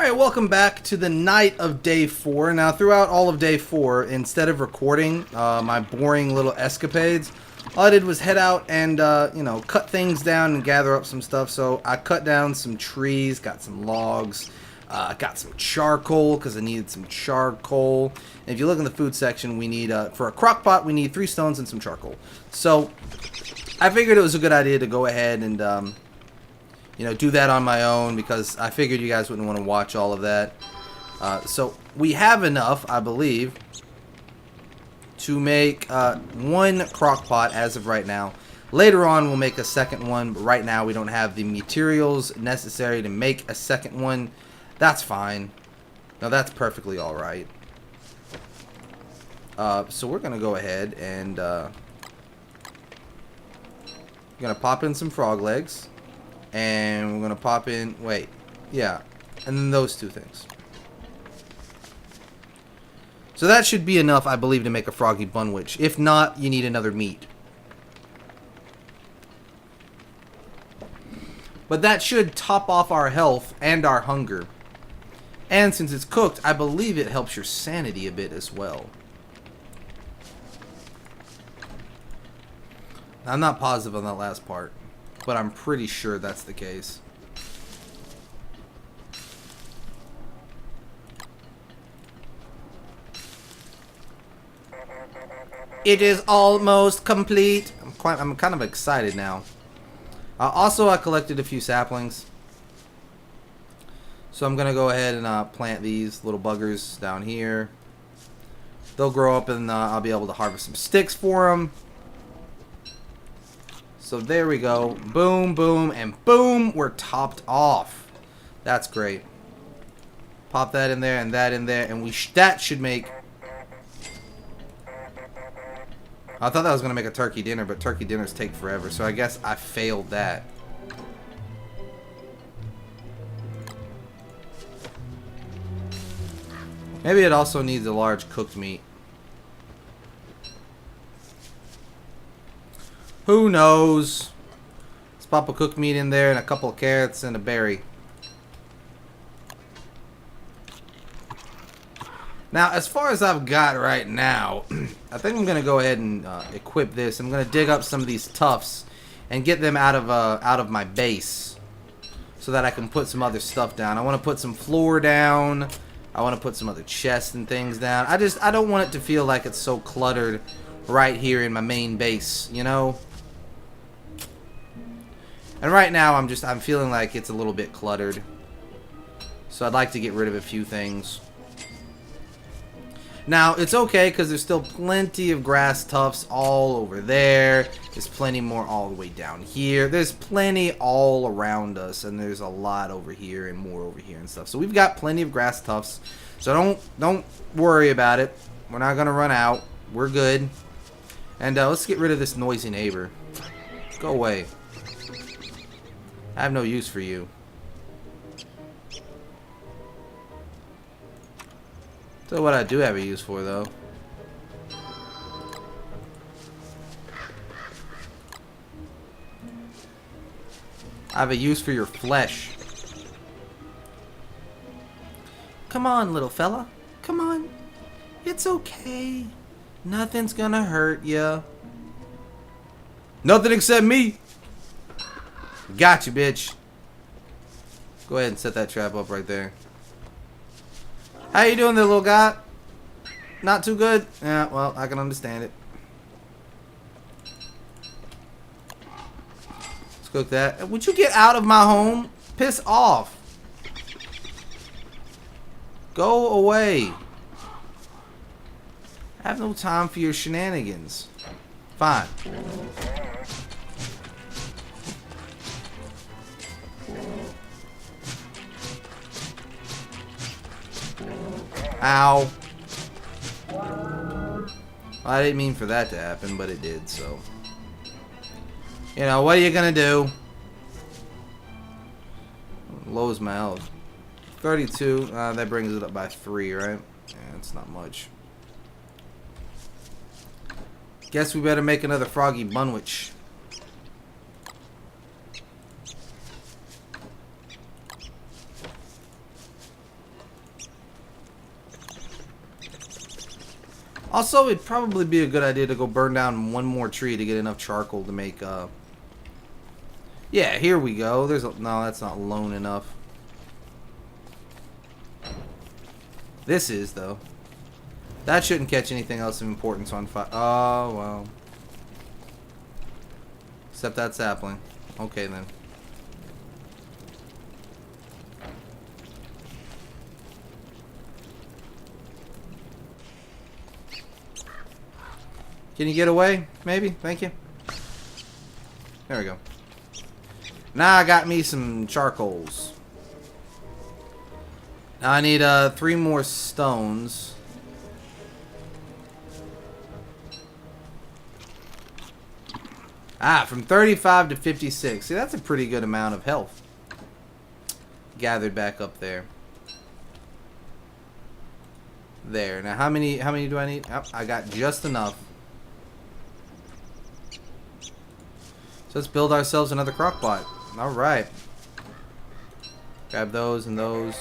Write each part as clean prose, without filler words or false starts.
Alright, welcome back to the night of day 4. Now, throughout all of day 4, instead of recording my boring little escapades, all I did was head out and, cut things down and gather up some stuff. So I cut down some trees, got some logs, got some charcoal because I needed some charcoal. And if you look in the food section, we need, for a crock pot, we need 3 stones and some charcoal. So I figured it was a good idea to go ahead and, do that on my own because I figured you guys wouldn't want to watch all of that. So we have enough, I believe, to make 1 crock pot as of right now. Later on, we'll make a second one, but right now we don't have the materials necessary to make a second one. That's fine. No, that's perfectly alright. So we're going to go ahead and we're going to pop in some frog legs. And we're going to pop in, and then those 2 things. So that should be enough, I believe, to make a froggy bunwich. If not, you need another meat. But that should top off our health and our hunger. And since it's cooked, I believe it helps your sanity a bit as well. I'm not positive on that last part, but I'm pretty sure that's the case. It is almost complete. I'm kind of excited now. Also, I collected a few saplings, so I'm gonna go ahead and plant these little buggers down here. They'll grow up, and I'll be able to harvest some sticks for them. So there we go. Boom, boom, and boom. We're topped off. That's great. Pop that in there and that in there, and that should make. I thought that was gonna make a turkey dinner, but turkey dinners take forever. So I guess I failed that. Maybe it also needs a large cooked meat. Who knows? Let's pop a cooked meat in there and a couple of carrots and a berry. Now, as far as I've got right now, I think I'm going to go ahead and equip this. I'm going to dig up some of these tufts and get them out of my base so that I can put some other stuff down. I want to put some floor down. I want to put some other chests and things down. I don't want it to feel like it's so cluttered right here in my main base, you know? And right now, I'm feeling like it's a little bit cluttered. So I'd like to get rid of a few things. Now, it's okay because there's still plenty of grass tufts all over there. There's plenty more all the way down here. There's plenty all around us, and there's a lot over here and more over here and stuff. So we've got plenty of grass tufts. So don't worry about it. We're not going to run out. We're good. And let's get rid of this noisy neighbor. Go away. I have no use for you. So what I do have a use for, though. I have a use for your flesh. Come on, little fella. Come on. It's okay. Nothing's gonna hurt ya. Nothing except me. Got you, bitch. Go ahead and set that trap up right there. How you doing there, little guy? Not too good? Yeah, well, I can understand it. Let's cook that. Would you get out of my home? Piss off. Go away. I have no time for your shenanigans. Fine. Ow. Well, I didn't mean for that to happen, but it did, so. You know, what are you gonna do? Lowers my health. 32, that brings it up by 3, right? Yeah, it's not much. Guess we better make another froggy bunwich. Also, it'd probably be a good idea to go burn down one more tree to get enough charcoal to make, Yeah, here we go. No, that's not lone enough. This is, though. That shouldn't catch anything else of importance on fire. Oh, well. Except that sapling. Okay, then. Can you get away? Maybe? Thank you. There we go. Now I got me some charcoals. Now I need 3 more stones. Ah, from 35 to 56. See, that's a pretty good amount of health gathered back up there. There. Now how many do I need? Oh, I got just enough. So let's build ourselves another crockpot. Alright. Grab those and those.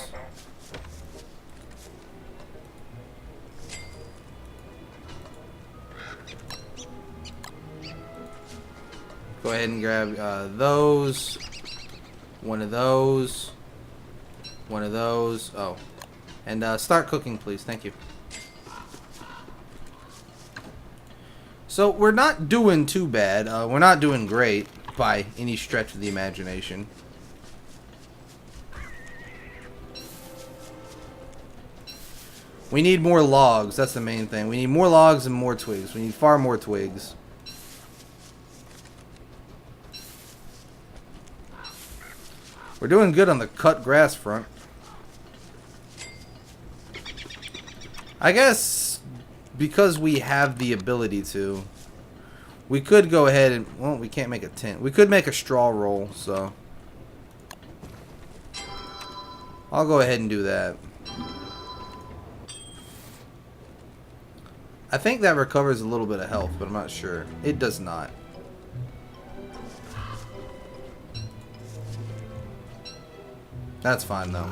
Go ahead and grab those. One of those. One of those. Oh. And start cooking, please. Thank you. So we're not doing too bad. We're not doing great by any stretch of the imagination. We need more logs. That's the main thing. We need more logs and more twigs. We need far more twigs. We're doing good on the cut grass front. I guess because we have the ability to, we could go ahead and, well, we can't make a tent. We could make a straw roll, so I'll go ahead and do that. I think that recovers a little bit of health, but I'm not sure. It does not. That's fine, though.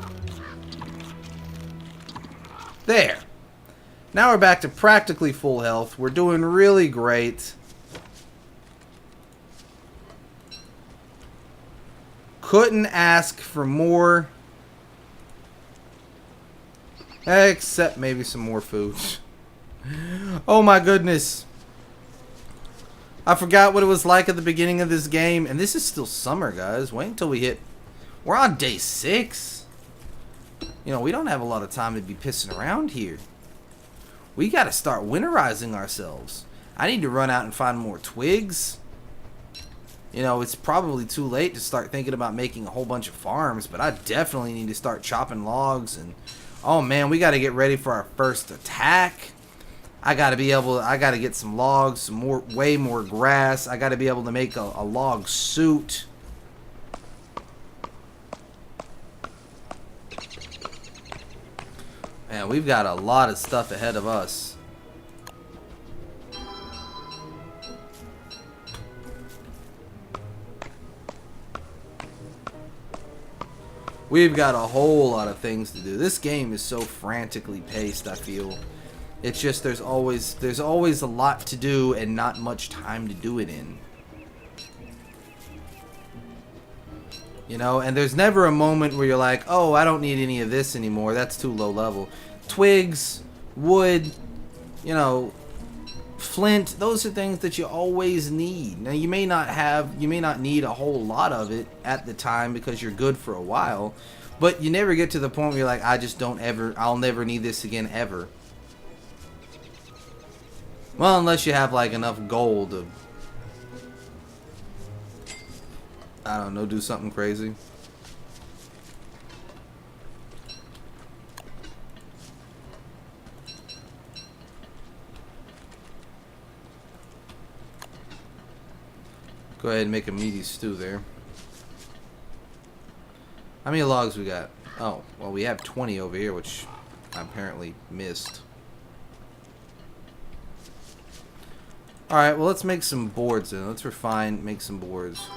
There. Now we're back to practically full health. We're doing really great. Couldn't ask for more. Except maybe some more food. Oh my goodness. I forgot what it was like at the beginning of this game. And this is still summer, guys. Wait until we hit... We're on day 6. You know, we don't have a lot of time to be pissing around here. We got to start winterizing ourselves. I need to run out and find more twigs. You know, it's probably too late to start thinking about making a whole bunch of farms, but I definitely need to start chopping logs. And oh man, we got to get ready for our first attack. I got to get some logs, some more, way more grass. I got to be able to make a log suit. Man, we've got a lot of stuff ahead of us. We've got a whole lot of things to do. This game is so frantically paced, I feel. It's just there's always a lot to do and not much time to do it in. You know, and there's never a moment where you're like, oh, I don't need any of this anymore. That's too low level. Twigs, wood, you know, flint, those are things that you always need. Now, you may not need a whole lot of it at the time because you're good for a while, but you never get to the point where you're like, I'll never need this again ever. Well, unless you have like enough gold to, I don't know, do something crazy. Go ahead and make a meaty stew there. How many logs we got? Oh, well, we have 20 over here, which I apparently missed. Alright, well, let's make some boards then. Let's make some boards.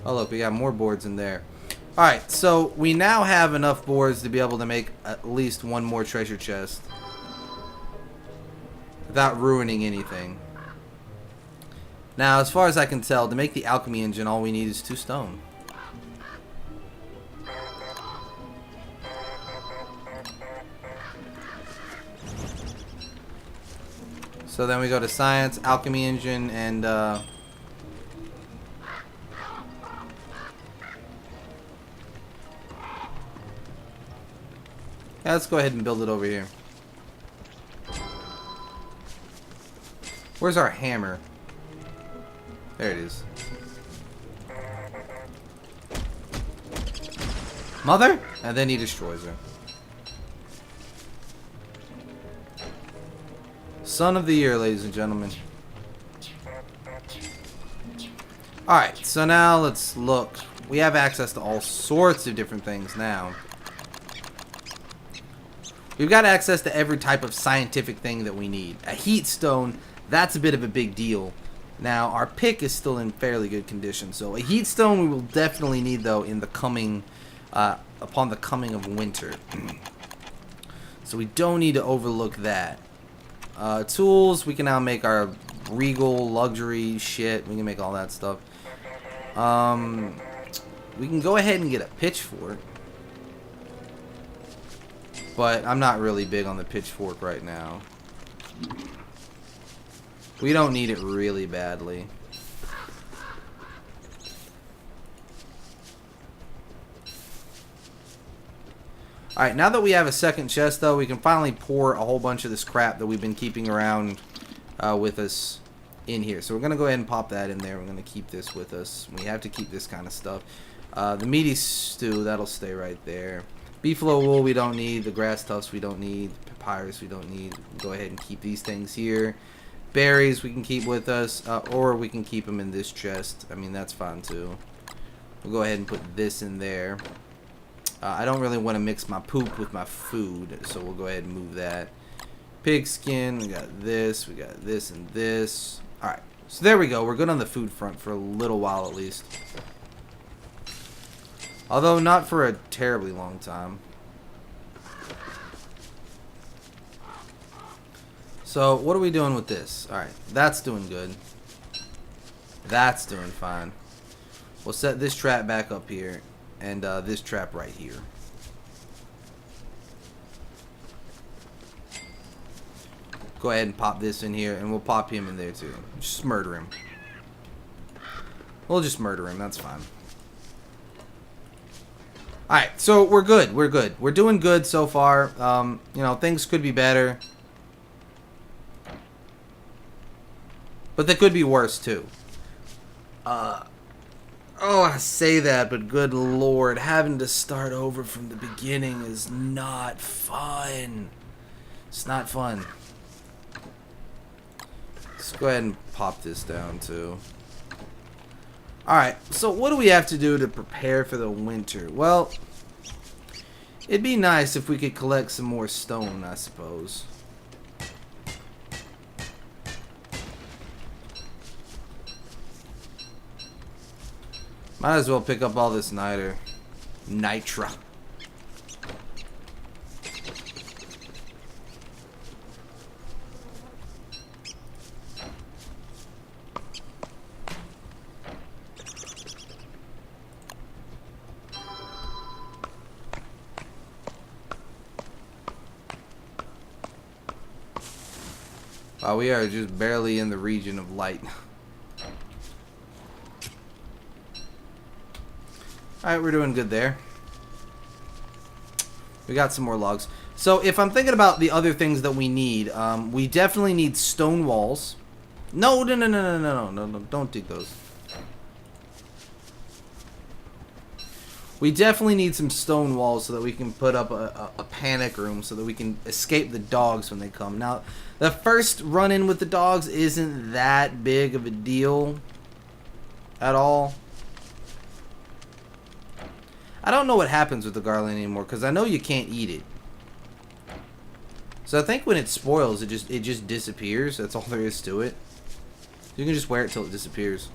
Oh, look, we got more boards in there. Alright, so we now have enough boards to be able to make at least one more treasure chest. Without ruining anything. Now, as far as I can tell, to make the alchemy engine, all we need is 2 stone. So then we go to science, alchemy engine, and yeah, let's go ahead and build it over here. Where's our hammer? There it is. Mother? And then he destroys her. Son of the year, ladies and gentlemen. Alright, so now let's look. We have access to all sorts of different things now. We've got access to every type of scientific thing that we need. A heat stone, that's a bit of a big deal. Now, our pick is still in fairly good condition. So a heat stone we will definitely need, though, in the coming, upon the coming of winter. So we don't need to overlook that. Tools, we can now make our regal, luxury shit. We can make all that stuff. We can go ahead and get a pitchfork. But I'm not really big on the pitchfork right now. We don't need it really badly. Alright, now that we have a second chest, though, we can finally pour a whole bunch of this crap that we've been keeping around with us in here. So we're going to go ahead and pop that in there. We're going to keep this with us. We have to keep this kind of stuff. The meaty stew, that'll stay right there. Beefalo wool we don't need. The grass tufts we don't need. Papyrus we don't need. We'll go ahead and keep these things here. Berries we can keep with us. Or we can keep them in this chest. I mean, that's fine too. We'll go ahead and put this in there. I don't really want to mix my poop with my food, so we'll go ahead and move that. Pig skin, we got this and this. Alright, so there we go. We're good on the food front for a little while at least. Although not for a terribly long time. So what are we doing with this? Alright, that's doing good. That's doing fine. We'll set this trap back up here. And this trap right here. Go ahead and pop this in here, and we'll pop him in there too. Just murder him. We'll just murder him, that's fine. Alright, so we're good, we're good. We're doing good so far. You know, things could be better. But they could be worse too. Oh, I say that, but good lord, having to start over from the beginning is not fun. It's not fun. Let's go ahead and pop this down too. Alright, so what do we have to do to prepare for the winter? Well, it'd be nice if we could collect some more stone, I suppose. Might as well pick up all this niter. Nitra. Wow, we are just barely in the region of light. Alright, we're doing good there. We got some more logs. So if I'm thinking about the other things that we need, we definitely need stone walls. No, don't dig those. We definitely need some stone walls so that we can put up a panic room so that we can escape the dogs when they come. Now, the first run-in with the dogs isn't that big of a deal at all. I don't know what happens with the garland anymore because I know you can't eat it. So I think when it spoils, it just disappears. That's all there is to it. You can just wear it till it disappears.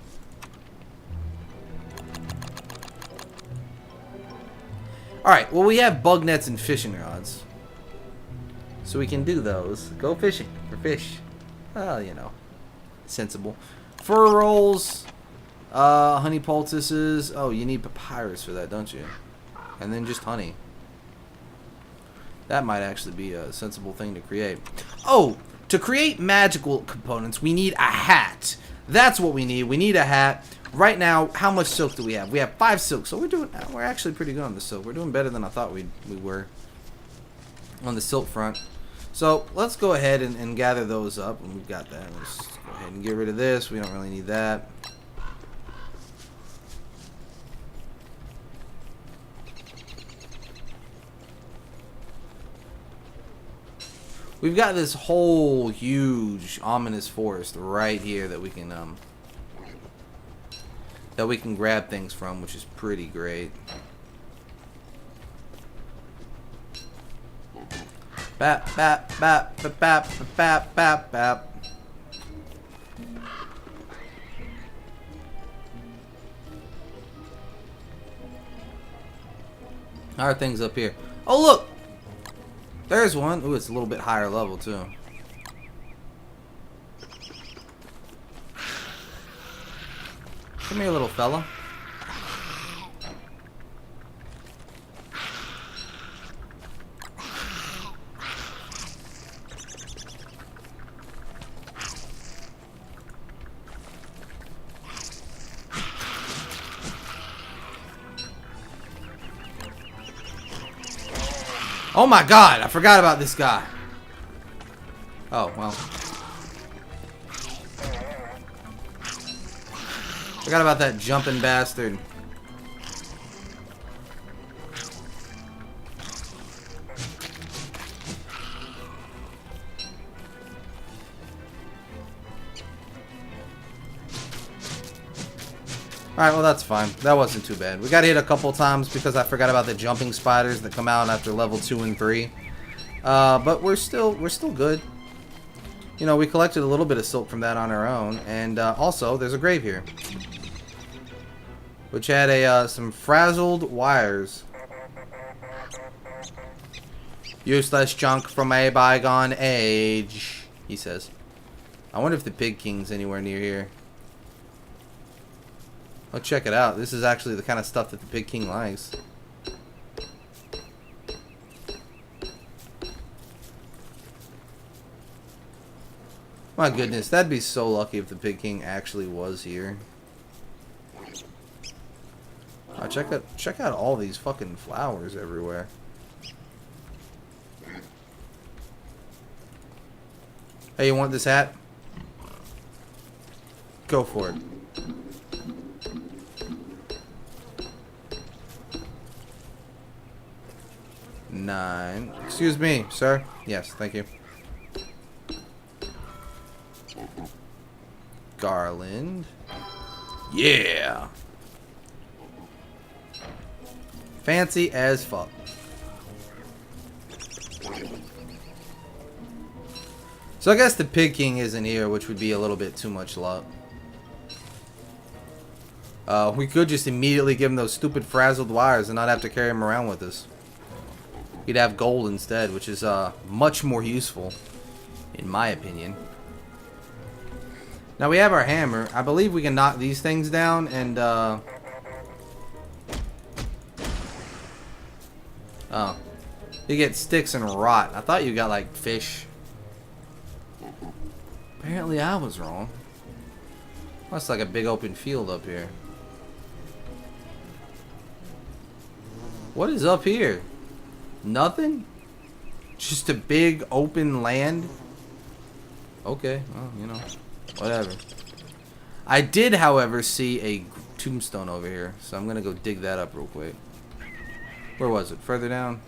Alright, well we have bug nets and fishing rods. So we can do those. Go fishing for fish. Well, you know. Sensible. Fur rolls. Honey poultices. Oh, you need papyrus for that, don't you? And then just honey. That might actually be a sensible thing to create. Oh! To create magical components, we need a hat. That's what we need. We need a hat. Right now, how much silk do we have? We have 5 silk, so we're actually pretty good on the silk. We're doing better than I thought we were on the silk front. So let's go ahead and gather those up. And we've got that. Let's go ahead and get rid of this. We don't really need that. We've got this whole huge ominous forest right here that we can grab things from, which is pretty great. Bap bap bap bap bap bap bap bap. How are things up here? Oh look! There's one. Ooh, it's a little bit higher level, too. Come here, little fella. Oh my god, I forgot about this guy. Oh, well. Forgot about that jumping bastard. Alright, well that's fine. That wasn't too bad. We got hit a couple times because I forgot about the jumping spiders that come out after level 2 and 3. But we're still good. You know, we collected a little bit of silk from that on our own, and also there's a grave here, which had some frazzled wires. Useless junk from a bygone age, he says. I wonder if the Pig King's anywhere near here. Let's check it out. This is actually the kind of stuff that the Pig King likes. My goodness, that'd be so lucky if the Pig King actually was here. Oh, check out all these fucking flowers everywhere. Hey, you want this hat? Go for it. Nine. Excuse me, sir. Yes, thank you. Garland. Yeah. Fancy as fuck. So I guess the Pig King isn't here, which would be a little bit too much luck. We could just immediately give him those stupid frazzled wires and not have to carry him around with us. He'd have gold instead, which is much more useful, in my opinion. Now we have our hammer. I believe we can knock these things down and oh. You get sticks and rot. I thought you got like fish. Apparently I was wrong. That's like a big open field up here. What is up here? Nothing? Just a big open land? Okay, well, you know, whatever. I did, however, see a tombstone over here, so I'm gonna go dig that up real quick. Where was it? Further down?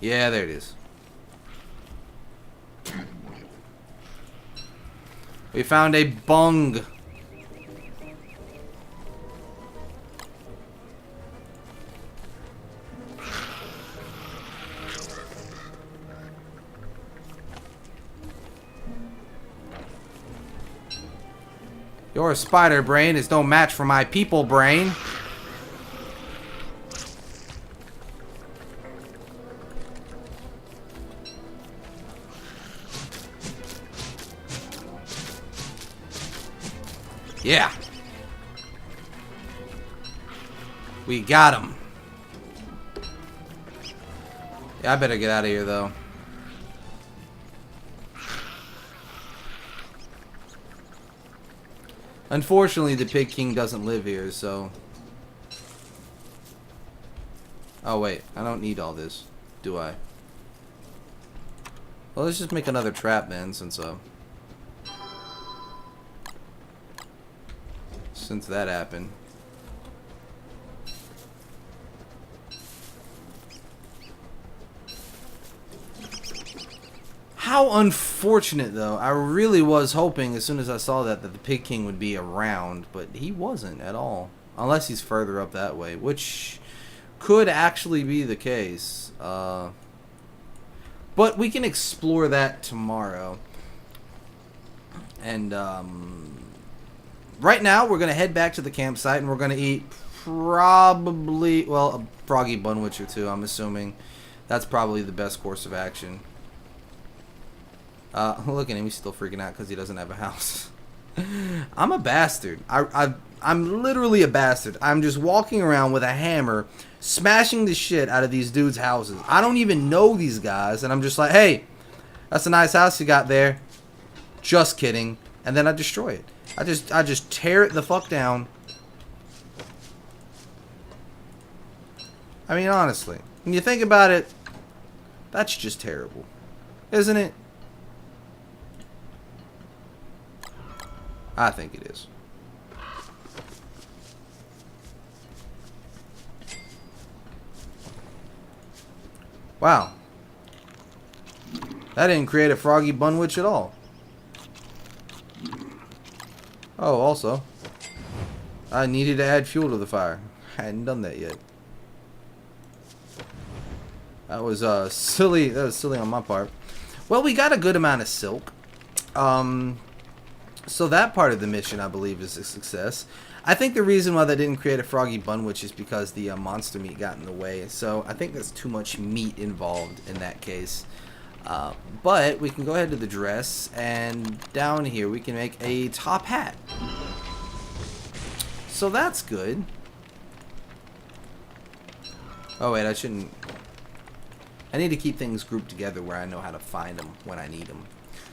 Yeah, there it is. We found a bung. Your spider brain is no match for my people brain. Yeah. We got him. Yeah, I better get out of here, though. Unfortunately, the Pig King doesn't live here, so... Oh, wait. I don't need all this, do I? Well, let's just make another trap, then, since that happened. How unfortunate, though. I really was hoping, as soon as I saw that the Pig King would be around, but he wasn't at all. Unless he's further up that way, which could actually be the case. But we can explore that tomorrow. And right now, we're going to head back to the campsite, and we're going to eat probably, well, a froggy bunwich or two, I'm assuming. That's probably the best course of action. Look at him, he's still freaking out because he doesn't have a house. I'm a bastard. I'm literally a bastard. I'm just walking around with a hammer, smashing the shit out of these dudes' houses. I don't even know these guys, and I'm just like, hey, that's a nice house you got there. Just kidding. And then I destroy it. I just tear it the fuck down. I mean, honestly, when you think about it, that's just terrible, isn't it? I think it is. Wow. That didn't create a froggy bunwich at all. Oh, also, I needed to add fuel to the fire. I hadn't done that yet. That was silly. That was silly on my part. Well, we got a good amount of silk. So that part of the mission, I believe, is a success. I think the reason why they didn't create a froggy bunwich is because the monster meat got in the way. So I think there's too much meat involved in that case. But we can go ahead to the dress, and down here we can make a top hat. So that's good. Oh wait, I shouldn't. I need to keep things grouped together where I know how to find them when I need them.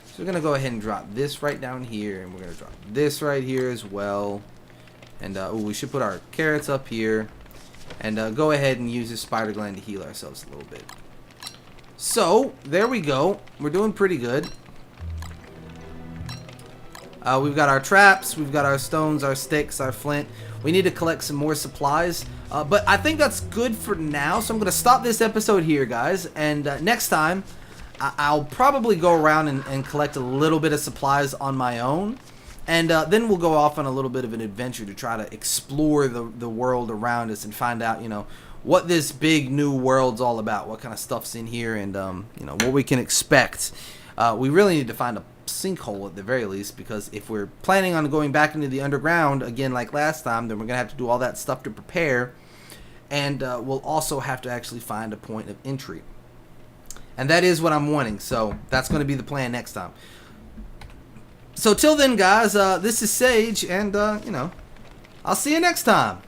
So we're going to go ahead and drop this right down here, and we're going to drop this right here as well. And ooh, we should put our carrots up here, and go ahead and use this spider gland to heal ourselves a little bit. So there we go. We're doing pretty good. We've got our traps, we've got our stones, our sticks, our flint. We need to collect some more supplies. But I think that's good for now. So I'm going to stop this episode here, guys. And next time, I'll probably go around and collect a little bit of supplies on my own. And then we'll go off on a little bit of an adventure to try to explore the world around us and find out, you know, what this big new world's all about. What kind of stuff's in here, and, you know, what we can expect. We really need to find a sinkhole at the very least, because if we're planning on going back into the underground again like last time, then we're going to have to do all that stuff to prepare. And we'll also have to actually find a point of entry. And that is what I'm wanting. So that's going to be the plan next time. So till then, guys, this is Sage, and, you know, I'll see you next time.